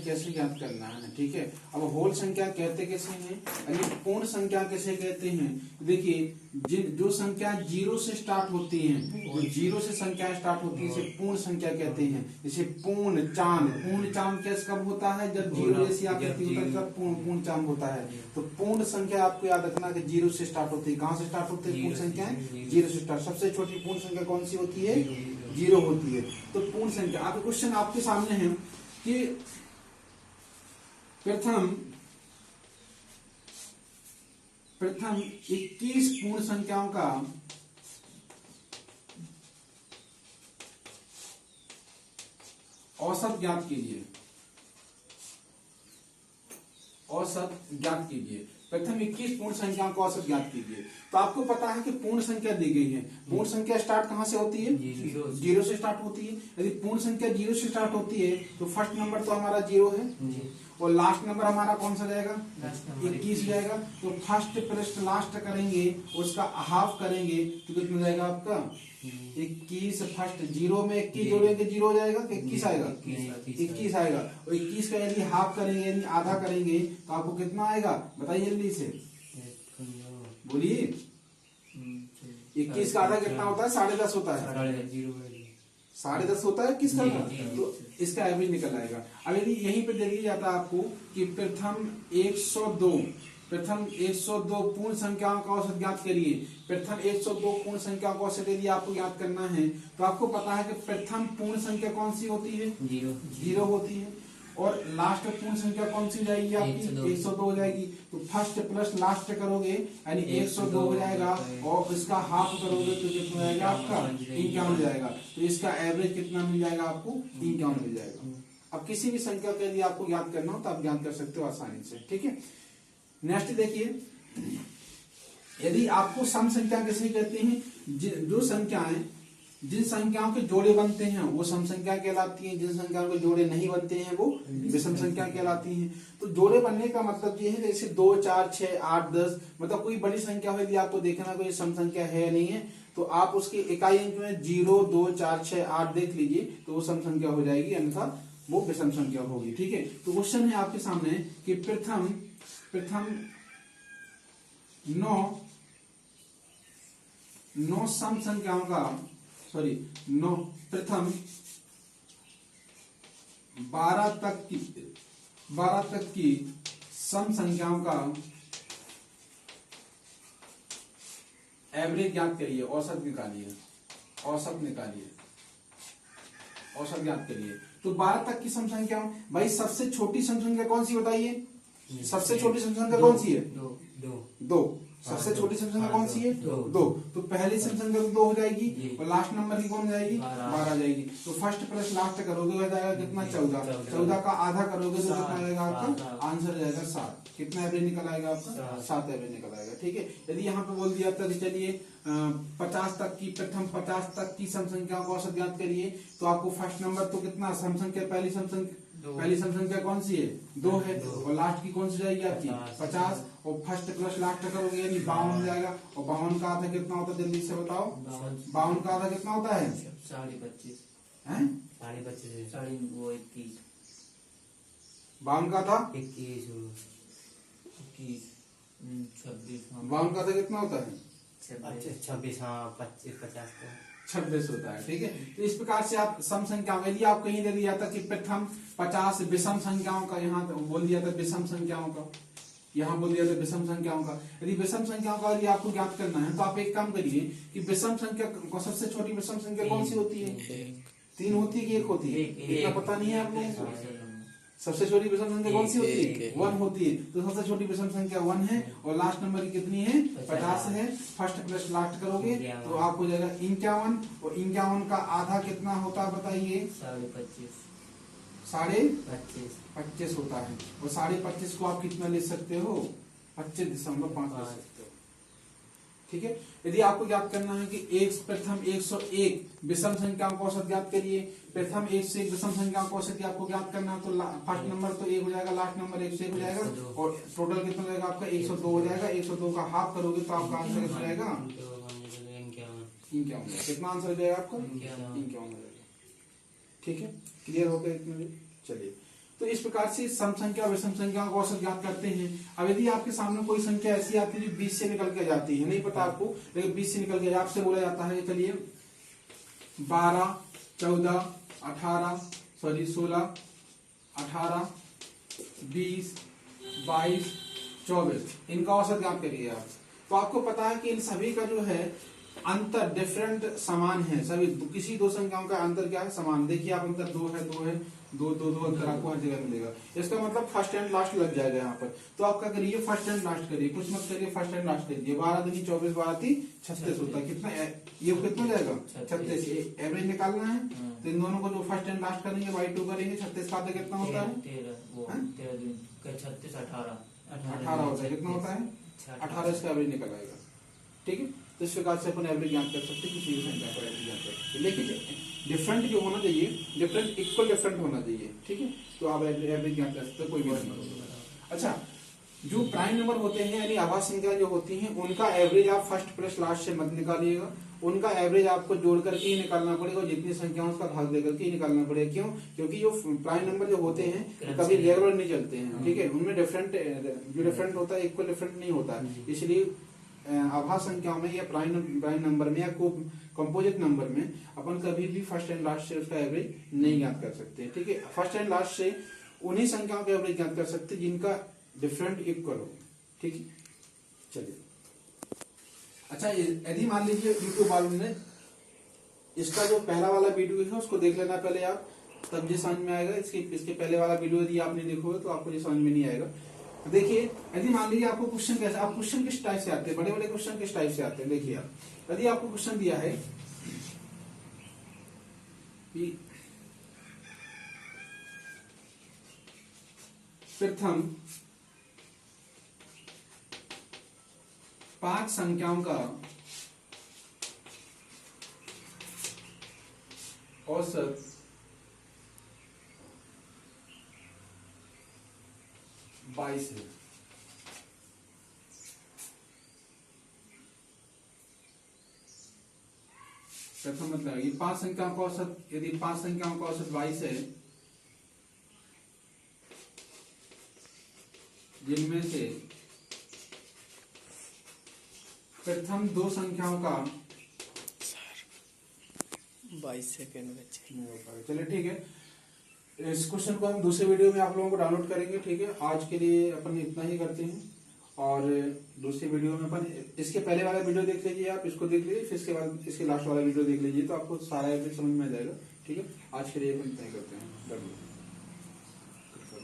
कैसे ज्ञात करना है, ठीक है। अब होल संख्या कहते कैसे हैं, यानी पूर्ण संख्या कैसे कहते हैं। देखिए जो संख्या जीरो से स्टार्ट होती है, जो जीरो से संख्या स्टार्ट होती है इसे पूर्ण संख्या कहते हैं। जैसे पूर्ण चांद कैसे कब होता है, जब जीरो जैसी आकृति होता है तब पूर्ण चांद होता है। तो पूर्ण संख्या आपको याद रखना कि जीरो से स्टार्ट होती है। कहाँ से स्टार्ट होती है पूर्ण संख्या, जीरो से स्टार्ट। सबसे छोटी पूर्ण संख्या कौन सी होती है, जीरो होती है। तो पूर्ण संख्या, आपके क्वेश्चन आपके सामने है कि प्रथम 21 पूर्ण संख्याओं का औसत ज्ञात कीजिए, औसत ज्ञात कीजिए। प्रथम 21 पूर्ण संख्याओं का औसत ज्ञात कीजिए। तो आपको पता है कि पूर्ण संख्या दी गई है। पूर्ण संख्या स्टार्ट कहां से होती है, जीरो से स्टार्ट होती है। यदि पूर्ण संख्या जीरो से स्टार्ट होती है तो फर्स्ट नंबर तो हमारा जीरो है और लास्ट नंबर हमारा कौन सा जाएगा, 21 जाएगा। तो फर्स्ट प्लस लास्ट करेंगे, उसका हाफ करेंगे तो कितना जाएगा आपका 21। फर्स्ट जीरो में 21 जोड़ेंगे जीरो हो जाएगा, 21 आएगा, 21 आएगा। और 21 का यदि हाफ करेंगे यानी आधा करेंगे तो आपको कितना आएगा बताइए जल्दी से, बोलिए। 21 का आधा कितना होता है, 10.5 होता है, 10.5 होता है। किसका, तो इसका एवरेज निकल आएगा। अब यदि यहीं पे दे दिया जाता है आपको कि प्रथम 102 पूर्ण संख्याओं का औसत ज्ञात करिए। प्रथम 102 पूर्ण संख्याओं का औसत यदि आपको ज्ञात करना है तो आपको पता है कि प्रथम पूर्ण संख्या कौन सी होती है, जीरो होती है। और लास्ट पूर्ण संख्या कौन सी जाएगी आपकी, 102 हो जाएगी। तो फर्स्ट प्लस लास्ट करोगे यानी 102 हो जाएगा और इसका हाफ करोगे तो कितना जाएगा आपका 51 हो जाएगा। तो इसका एवरेज कितना मिल जाएगा आपको, 51 मिल जाएगा। अब किसी भी संख्या के यदि आपको ज्ञात करना हो तो आप ज्ञात कर सकते हो आसानी से, ठीक है। नेक्स्ट देखिए, यदि आपको सम संख्या किसे कहते हैं, जो संख्याएं जिन संख्याओं के जोड़े बनते हैं वो सम संख्या कहलाती हैं, जिन संख्याओं के जोड़े नहीं बनते हैं वो विषम संख्या कहलाती हैं। तो जोड़े बनने का मतलब ये है जैसे 2, 4, 6, 8, 10, मतलब कोई बड़ी संख्या हो यदि आपको देखना कोई सम संख्या है नहीं है तो आप उसके इकाई अंक में 0, 2, 4, 6, 8 देख लीजिए तो वो सम संख्या हो जाएगी, अन्यथा वो विषम संख्या होगी, ठीक है। तो क्वेश्चन है आपके सामने कि प्रथम 9 सम संख्याओं का प्रथम 12 तक की सम संख्याओं का एवरेज ज्ञात करिए, औसत ज्ञात करिए। तो 12 तक की सम संख्या, भाई सबसे छोटी सम संख्या कौन सी बताइए, सबसे छोटी सम संख्या कौन सी है, दो। सबसे छोटी सम संख्या कौन सी है, 2। तो पहली सम संख्या 2 हो जाएगी और लास्ट नंबर की कौन जाएगी, 12 जाएगी। तो फर्स्ट प्लस लास्ट करोगे हो जाएगा कितना, 14 का आधा करोगे तो कितना आएगा आपका आंसर जाएगा 7। कितना एवरेज निकल आएगा आपका, 7 एवरेज निकल आएगा, ठीक है। यदि यहाँ पे बोल दिया था चलिए 50 तक की प्रथम 50 तक की सम संख्याओं को औसत ज्ञात करिए, तो आपको फर्स्ट नंबर तो कितना सम संख्या, पहली सम संख्या कौन सी है, 2 है। और लास्ट की कौन सी जाएगी आपकी 50 और फर्स्ट प्लस लास्ट करोगे यानी 52 हो जाएगा। और 52 का आधा कितना होता है जल्दी से बताओ, 52 का आधा कितना होता है, 25.5 है 25.5 52 का था 21 26 52 का था कितना होता है 26 हाँ 25 50 26 होता है, ठीक है। तो इस प्रकार से आप सम संख्या, यदि आप कहीं दे दिया था कि प्रथम 50 विषम संख्याओं का, यहाँ बोल दिया था विषम संख्याओं का, यहाँ बोल दिया था विषम संख्याओं का। यदि विषम संख्याओं का यदि आपको ज्ञात करना है तो आप एक काम करिए कि विषम संख्या सबसे छोटी विषम संख्या कौन सी होती है, 3 होती है कि 1 होती है, इतना पता नहीं है आप लोगों को। सबसे छोटी विषम संख्या कौन सी होती है, 1 होती है। तो सबसे छोटी विषम संख्या 1 है और लास्ट नंबर की कितनी है, 50 है। फर्स्ट प्लस लास्ट करोगे तो आपको जाएगा 51 और 51 का आधा कितना होता है बताइए, 25.5 होता है। और 25.5 को आप कितना ले सकते हो, 25.5 ले सकते हो, ठीक है। यदि आपको ज्ञात करना है कि प्रथम 101 विषम संख्याओं को औसत ज्ञात करिए, प्रथम 101 विषम संख्याओं को औसत आपको ज्ञात करना है तो फर्स्ट नंबर तो 1 हो जाएगा, लास्ट नंबर 101 हो जाएगा और टोटल कितना हो जाएगा आपका 102 हो जाएगा। 102 का हाफ करोगे तो आपका आंसर कितना जाएगा, 51। कितना आंसर हो जाएगा आपका, 51 हो जाएगा, ठीक है। क्लियर हो गया इतने, चलिए। तो इस प्रकार से सम संख्या और विषम संख्या का औसत ज्ञात करते हैं। अब यदि आपके सामने कोई संख्या ऐसी आती है जो 20 से निकल के जाती है, नहीं पता आपको, लेकिन 20 से निकल के आपसे बोला जाता है चलिए 12, 14, 18, 16, 18, 20, 22, 24 इनका औसत ज्ञात करिए आप। तो आपको पता है कि इन सभी का जो है अंतर डिफरेंट समान है, सभी किसी दो संख्याओं का अंतर क्या है, समान। देखिए आप अंतर 2 है, 2 है, 2 2 2 अंतर आपको हर जगह मिलेगा। इसका मतलब फर्स्ट एंड लास्ट लग जाएगा यहाँ पर। तो आप क्या करिए, फर्स्ट एंड लास्ट करिए, कुछ मत करिए, फर्स्ट एंड लास्ट करिए। 12 दूनी 24, 12 तीन 36 होता है। कितना ये कितना जाएगा, 36। एवरेज निकालना है तो इन दोनों को जो फर्स्ट एंड लास्ट करेंगे बाई 2 करेंगे। 36 का आधा कितना होता है, 36, 18 होता है। कितना होता है, 18 इसका एवरेज निकल आएगा। ठीक है, तो इस प्रकार से अपन एवरेज ज्ञात कर सकते हैं, किसी भी संख्या पर एवरेज ज्ञात कर सकते हैं। लेकिन डिफरेंट जो होना चाहिए, डिफरेंट इक्वल डिफरेंट होना चाहिए। ठीक है, तो आप एवरेज ज्ञात कर सकते हैं, कोई भी नंबर। अच्छा, जो प्राइम नंबर होते हैं यानी आभास संख्या जो होती हैं, उनका एवरेज आप फर्स्ट प्लस लास्ट से मत निकालिएगा। उनका एवरेज आपको जोड़ करके ही निकालना पड़ेगा, जितनी संख्या उसका भाग देकर के ही निकालना पड़ेगा। क्यों? क्योंकि जो प्राइम नंबर जो होते हैं कभी रेगुलर नहीं चलते हैं। ठीक है, उनमें डिफरेंट जो डिफरेंट होता है इक्वल डिफरेंट नहीं होता है। इसलिए आभास संख्याओं में या प्राइम नंबर में या कंपोजिट नंबर में अपन कभी भी फर्स्ट एंड लास्ट से उसका एवरेज नहीं ज्ञात कर सकते। ठीक है, फर्स्ट एंड लास्ट से उन्हीं संख्याओं का एवरेज ज्ञात कर सकते हैं जिनका डिफरेंट इक्वल हो। ठीक है, चलिए। अच्छा, यदि मान लीजिए यूट्यूब वालों ने इसका जो पहला वाला वीडियो है उसको देख लेना पहले आप, तब ये समझ में आएगा। इसके पहले वाला वीडियो यदि आपने देखोगे तो आपको ये समझ में नहीं आएगा। तो देखिए, यदि मान लीजिए आपको क्वेश्चन कैसे, आप क्वेश्चन किस टाइप से आते हैं, बड़े बड़े क्वेश्चन किस टाइप से आते हैं। देखिए आप, यदि आपको क्वेश्चन दिया है कि प्रथम 5 संख्याओं का औसत 22 है। प्रथम मतलब ये 5 संख्याओं का औसत, यदि 5 संख्याओं का औसत 22 है, जिनमें से प्रथम 2 संख्याओं का 22 सेकेंड बचे। चलिए ठीक है, इस क्वेश्चन को हम दूसरे वीडियो में आप लोगों को डाउनलोड करेंगे। ठीक है, आज के लिए अपन इतना ही करते हैं, और दूसरे वीडियो में अपन इसके पहले वाला वीडियो देख लीजिए, आप इसको देख लीजिए, फिर इसके बाद इसके लास्ट वाला वीडियो देख लीजिए, तो आपको सारा एवरेज समझ में आ जाएगा। ठीक है, आज के लिए अपन इतना ही करते हैं।